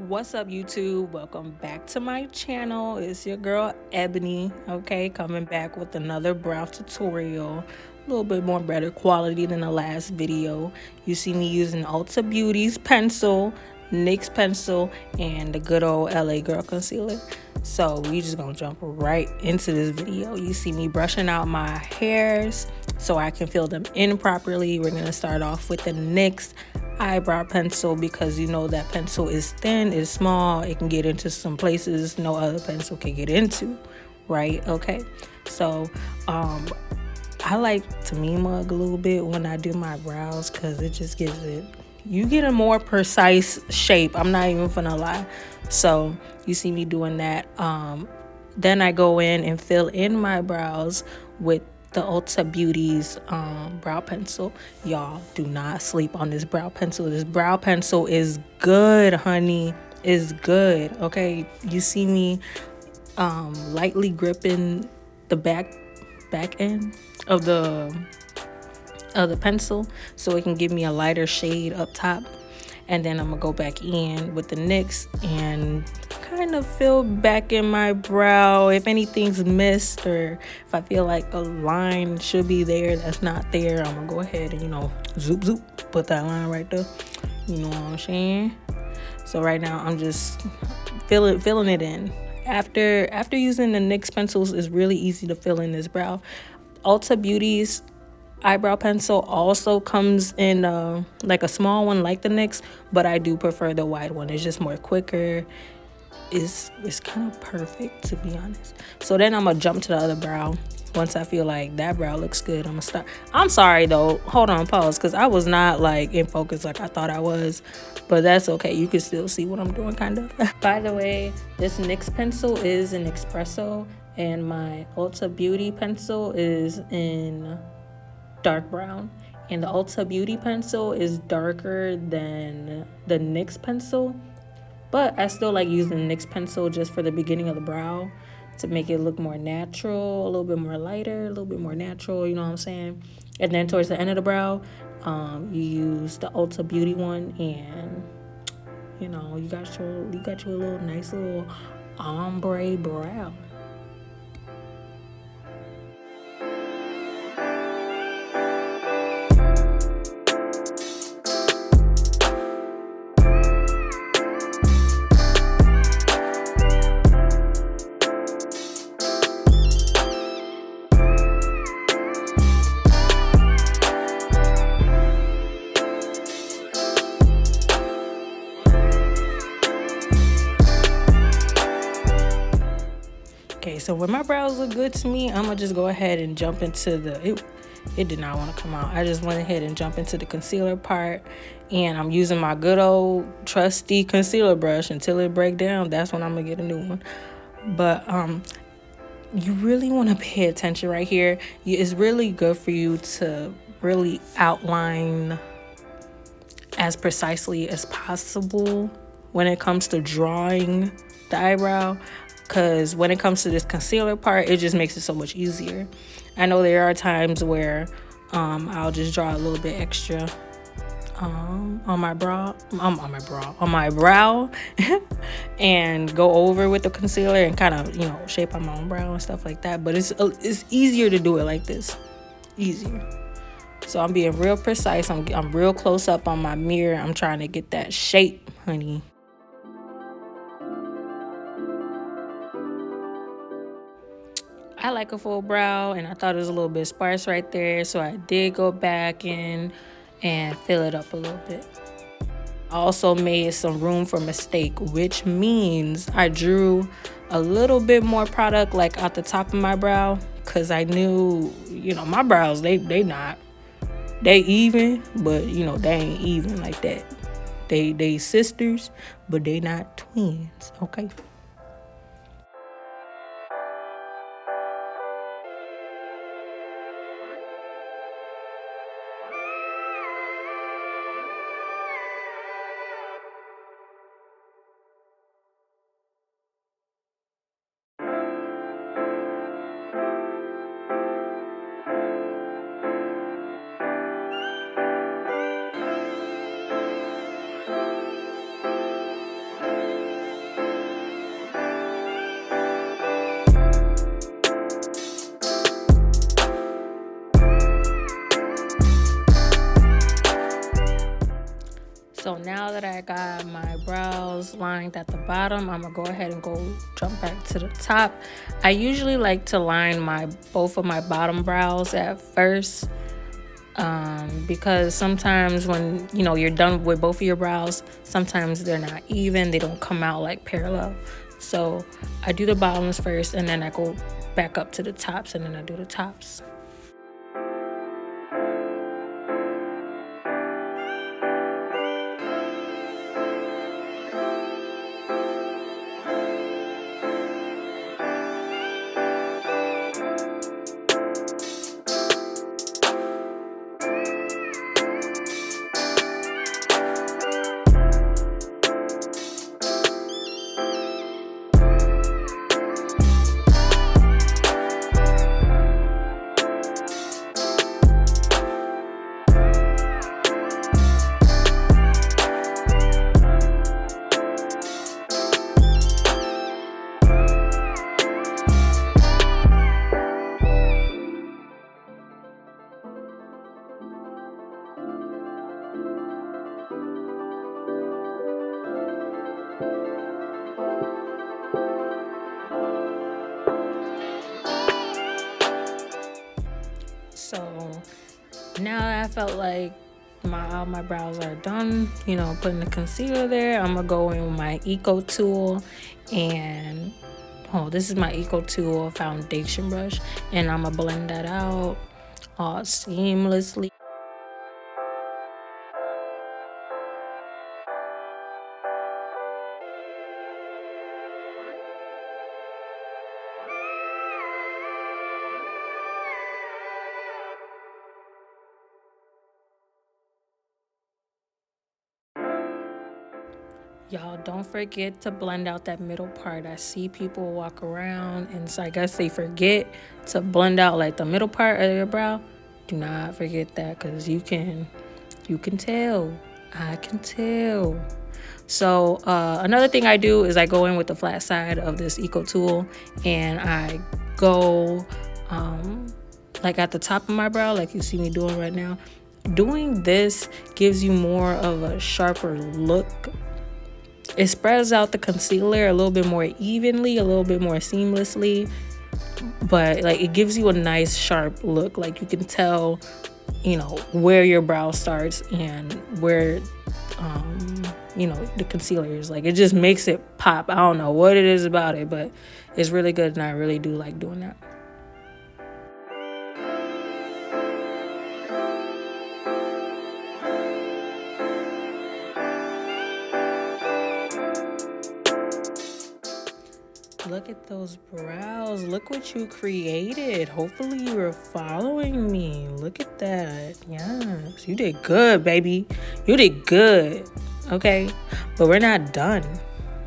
What's up, YouTube? Welcome back to my channel. It's your girl Ebony, okay, coming back with another brow tutorial. A little bit more better quality than the last video. You see me using Ulta Beauty's pencil, NYX pencil, and the good old LA Girl concealer. So we just gonna jump right into this video. You see me brushing out my hairs so I can fill them in properly. We're gonna start off with the NYX eyebrow pencil because you know that pencil is thin, it's small, it can get into some places no other pencil can get into, right? Okay, so I like to mean mug a little bit when I do my brows because it just gives it, you get a more precise shape. I'm not even gonna lie. So you see me doing that. Then I go in and fill in my brows with the Ulta Beauty's brow pencil. Y'all, do not sleep on this brow pencil. This brow pencil is good, honey. Is good. Okay, you see me lightly gripping the back end of the pencil so it can give me a lighter shade up top, and then I'm gonna go back in with the NYX and kind of fill back in my brow if anything's missed, or if I feel like a line should be there that's not there. I'm gonna go ahead and zoop put that line right there, you know what I'm saying. So right now I'm just filling it in. After using the NYX pencils, it's really easy to fill in this brow. Ulta Beauty's eyebrow pencil also comes in like a small one like the NYX, but I do prefer the wide one. It's just more quicker. It's kind of perfect, to be honest. So then I'm gonna jump to the other brow. Once I feel like that brow looks good, I'm gonna start. I'm sorry though, hold on, pause, because I was not like in focus like I thought I was, but that's okay. You can still see what I'm doing, kind of. By the way, this NYX pencil is an Expresso, and my Ulta Beauty pencil is in dark brown, and the Ulta Beauty pencil is darker than the NYX pencil, but I still like using the NYX pencil just for the beginning of the brow to make it look more natural, a little bit more lighter, a little bit more natural, you know what I'm saying. And then towards the end of the brow, you use the Ulta Beauty one, and you got your little nice little ombre brow. Okay, so when my brows look good to me, I'm gonna just go ahead and jump into it did not want to come out. I just went ahead and jump into the concealer part, and I'm using my good old trusty concealer brush until it break down. That's when I'm gonna get a new one. But you really want to pay attention right here. It's really good for you to really outline as precisely as possible when it comes to drawing the eyebrow, because when it comes to this concealer part, it just makes it so much easier. I know there are times where I'll just draw a little bit extra on my brow and go over with the concealer and kind of shape out my own brow and stuff like that, but it's easier to do it like this. Easier. So I'm being real precise. I'm real close up on my mirror. I'm trying to get that shape, honey. I like a full brow, and I thought it was a little bit sparse right there, so I did go back in and fill it up a little bit. I also made some room for mistake, which means I drew a little bit more product like at the top of my brow, because I knew, my brows, they even, but they ain't even like that. They sisters, but they not twins, okay? got my brows lined at the bottom, I'm gonna go ahead and jump back to the top. I usually like to line both of my bottom brows at first, because sometimes when you're done with both of your brows, sometimes they're not even, they don't come out like parallel. So I do the bottoms first, and then I go back up to the tops, and then I do the tops. So now I felt like all my brows are done, putting the concealer there. I'm gonna go in with my Eco Tool, and this is my Eco Tool foundation brush, and I'm gonna blend that out all seamlessly. Y'all, don't forget to blend out that middle part. I see people walk around, and so I guess they forget to blend out like the middle part of your brow. Do not forget that, because you can tell. I can tell. So another thing I do is I go in with the flat side of this Eco Tool, and I go like at the top of my brow, like you see me doing right now. Doing this gives you more of a sharper look. It spreads out the concealer a little bit more evenly, a little bit more seamlessly, but like it gives you a nice sharp look. Like you can tell, where your brow starts and where the concealer is. Like it just makes it pop. I don't know what it is about it, but it's really good, and I really do like doing that. Look at those brows. Look what you created. Hopefully you are following me. Look at that. Yes, you did good, baby. You did good. Okay, but we're not done.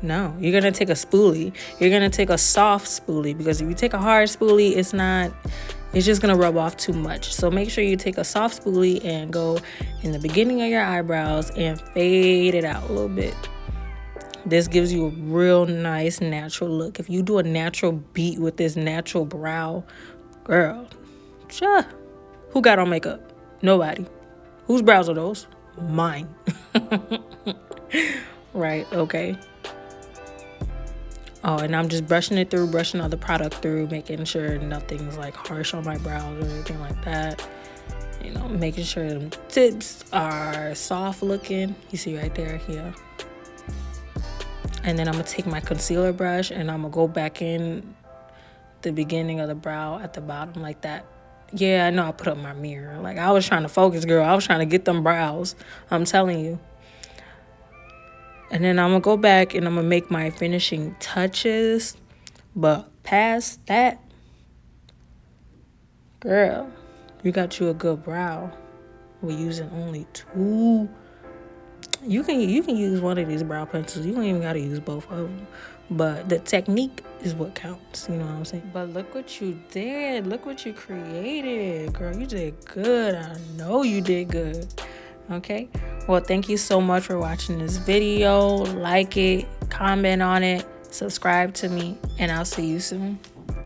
No, you're gonna take a spoolie. You're gonna take a soft spoolie, because if you take a hard spoolie, it's just gonna rub off too much. So make sure you take a soft spoolie and go in the beginning of your eyebrows and fade it out a little bit. This gives you a real nice natural look. If you do a natural beat with this natural brow, girl, who got on makeup? Nobody. Whose brows are those? Mine. Right, okay. Oh, and I'm just brushing all the product through, making sure nothing's like harsh on my brows or anything like that. Making sure the tips are soft looking. You see right there, yeah. And then I'm gonna take my concealer brush, and I'm gonna go back in the beginning of the brow at the bottom like that. Yeah, I know I put up my mirror. Like I was trying to focus, girl. I was trying to get them brows. I'm telling you. And then I'm gonna go back and I'm gonna make my finishing touches. But past that, girl, you got you a good brow. We're using only 2. You can use one of these brow pencils. You don't even gotta use both of them. But the technique is what counts. You know what I'm saying? But look what you did. Look what you created. Girl, you did good. I know you did good. Okay? Well, thank you so much for watching this video. Like it, comment on it, subscribe to me, and I'll see you soon.